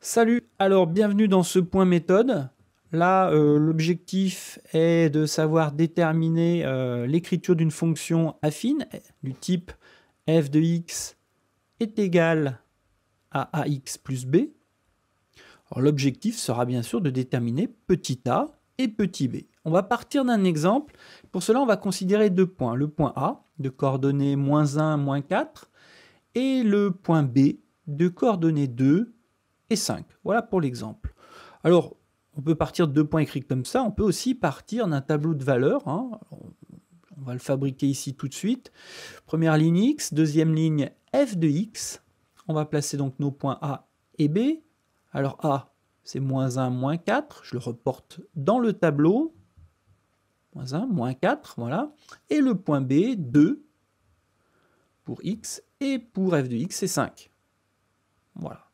Salut, alors bienvenue dans ce point méthode. Là, l'objectif est de savoir déterminer l'écriture d'une fonction affine du type f de x est égal à ax plus b. L'objectif sera bien sûr de déterminer petit a et petit b. On va partir d'un exemple. Pour cela, on va considérer deux points. Le point A de coordonnées -1, -4 et le point B de coordonnées 2 et 5. Voilà pour l'exemple. Alors, on peut partir de deux points écrits comme ça. On peut aussi partir d'un tableau de valeurs. On va le fabriquer ici tout de suite. Première ligne x, deuxième ligne f de x. On va placer donc nos points A et B. Alors A, c'est -1, -4. Je le reporte dans le tableau. -1, -4, voilà. Et le point B, 2 pour x. Et pour f de x, c'est 5. Voilà.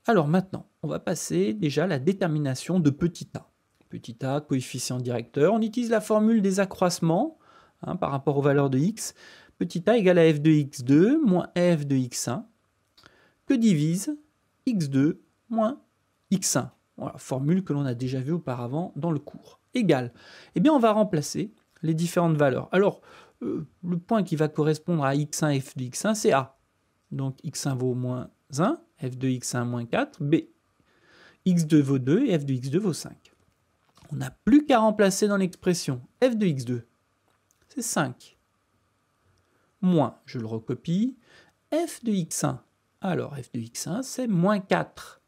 Alors maintenant, on va passer déjà à la détermination de petit a. Petit a, coefficient directeur. On utilise la formule des accroissements par rapport aux valeurs de x. Petit a égale à f de x2 moins f de x1 que divise x2 moins x1. Voilà, formule que l'on a déjà vue auparavant dans le cours. Égal. Eh bien, on va remplacer les différentes valeurs. Alors, le point qui va correspondre à x1 f de x1, c'est a. Donc, x1 vaut moins 1, f de x1 moins 4, b. x2 vaut 2 et f de x2 vaut 5. On n'a plus qu'à remplacer dans l'expression. F de x2, c'est 5. Moins, je le recopie, f de x1. Alors, f de x1, c'est moins 4.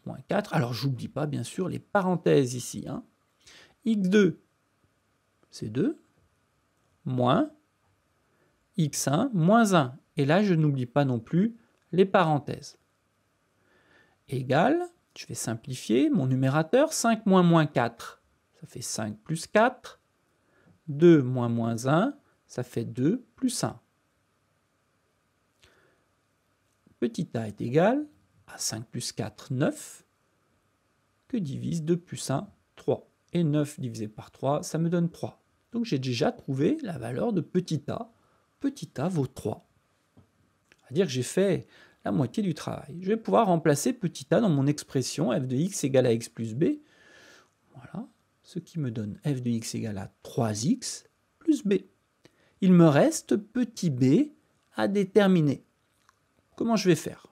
Moins 4, alors j'oublie pas, bien sûr, les parenthèses ici. x2, c'est 2. Moins x1, moins 1. Et là, je n'oublie pas non plus les parenthèses. Égal, je vais simplifier mon numérateur, 5 moins moins 4, ça fait 5 plus 4. 2 moins moins 1, ça fait 2 plus 1. Petit a est égal à 5 plus 4, 9, que divise 2 plus 1, 3. Et 9 divisé par 3, ça me donne 3. Donc j'ai déjà trouvé la valeur de petit a. Petit a vaut 3. C'est-à-dire que j'ai fait la moitié du travail. Je vais pouvoir remplacer petit a dans mon expression f de x égale à x plus b. Voilà, ce qui me donne f de x égale à 3x plus b. Il me reste petit b à déterminer. Comment je vais faire?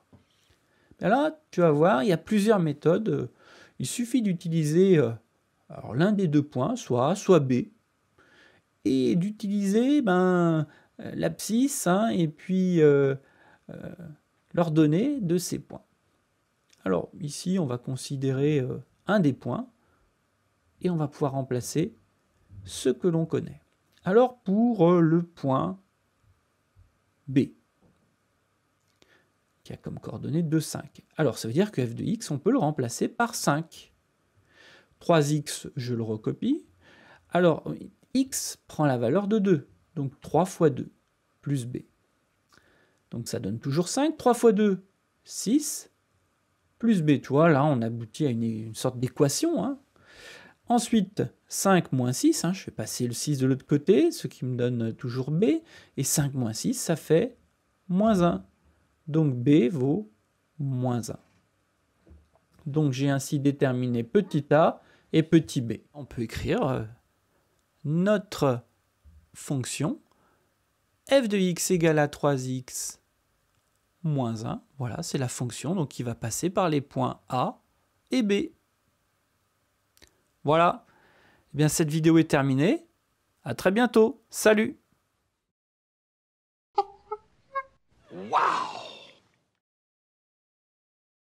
Là, tu vas voir, il y a plusieurs méthodes. Il suffit d'utiliser l'un des deux points, soit A, soit B, et d'utiliser l'abscisse et puis l'ordonnée de ces points. Alors ici, on va considérer un des points et on va pouvoir remplacer ce que l'on connaît. Alors pour le point B, qui a comme coordonnée 2, 5. Alors ça veut dire que f de x, on peut le remplacer par 5. 3x, je le recopie. Alors x prend la valeur de 2, donc 3 fois 2, plus b. Donc ça donne toujours 5. 3 fois 2, 6, plus b. Tu vois, là, on aboutit à une sorte d'équation. Ensuite, 5 moins 6, je fais passer le 6 de l'autre côté, ce qui me donne toujours b. Et 5 moins 6, ça fait moins 1. Donc b vaut moins 1. Donc j'ai ainsi déterminé petit a et petit b. On peut écrire notre fonction f de x égale à 3x moins 1. Voilà, c'est la fonction donc, qui va passer par les points A et B. Voilà, eh bien, cette vidéo est terminée. À très bientôt. Salut!